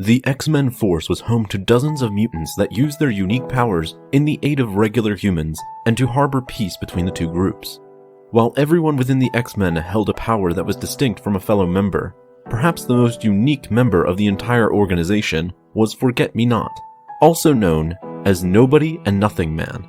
The X-Men force was home to dozens of mutants that used their unique powers in the aid of regular humans and to harbor peace between the two groups. While everyone within the X-Men held a power that was distinct from a fellow member, perhaps the most unique member of the entire organization was Forget-Me-Not, also known as Nobody and Nothing Man.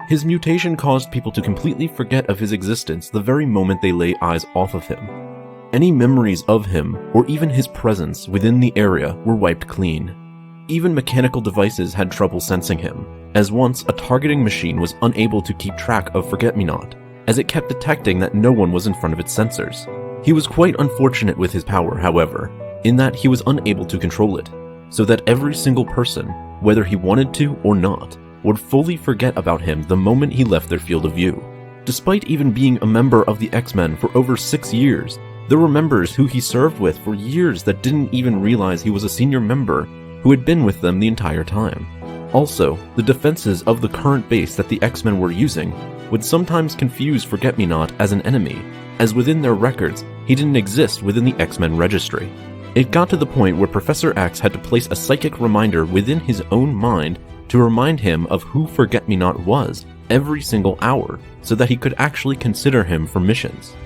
His mutation caused people to completely forget of his existence the very moment they lay eyes off of him. Any memories of him, or even his presence within the area, were wiped clean. Even mechanical devices had trouble sensing him, as once a targeting machine was unable to keep track of Forget-Me-Not, as it kept detecting that no one was in front of its sensors. He was quite unfortunate with his power, however, in that he was unable to control it, so that every single person, whether he wanted to or not, would fully forget about him the moment he left their field of view. Despite even being a member of the X-Men for over 6 years, there were members who he served with for years that didn't even realize he was a senior member who had been with them the entire time. Also, the defenses of the current base that the X-Men were using would sometimes confuse Forget-Me-Not as an enemy, as within their records, he didn't exist within the X-Men registry. It got to the point where Professor X had to place a psychic reminder within his own mind to remind him of who Forget-Me-Not was every single hour, so that he could actually consider him for missions.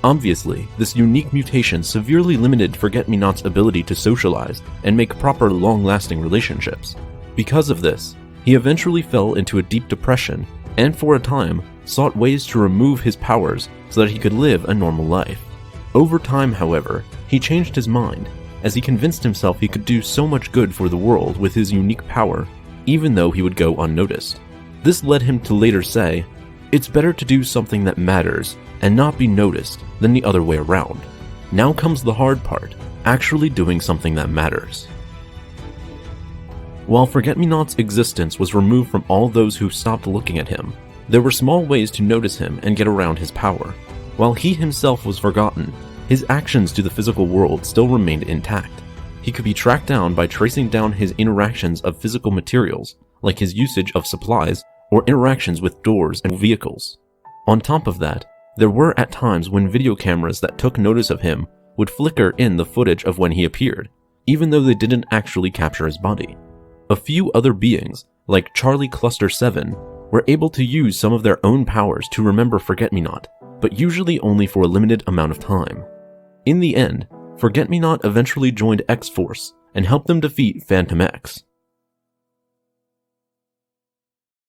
Obviously, this unique mutation severely limited Forget-Me-Not's ability to socialize and make proper long-lasting relationships. Because of this, he eventually fell into a deep depression and for a time sought ways to remove his powers so that he could live a normal life. Over time, however, he changed his mind as he convinced himself he could do so much good for the world with his unique power, even though he would go unnoticed. This led him to later say, "It's better to do something that matters and not be noticed than the other way around." Now comes the hard part, actually doing something that matters. While Forget-Me-Not's existence was removed from all those who stopped looking at him, there were small ways to notice him and get around his power. While he himself was forgotten, his actions to the physical world still remained intact. He could be tracked down by tracing down his interactions of physical materials, like his usage of supplies or interactions with doors and vehicles. On top of that, there were at times when video cameras that took notice of him would flicker in the footage of when he appeared, even though they didn't actually capture his body. A few other beings, like Charlie Cluster 7, were able to use some of their own powers to remember Forget-Me-Not, but usually only for a limited amount of time. In the end, Forget-Me-Not eventually joined X-Force and helped them defeat Phantom X.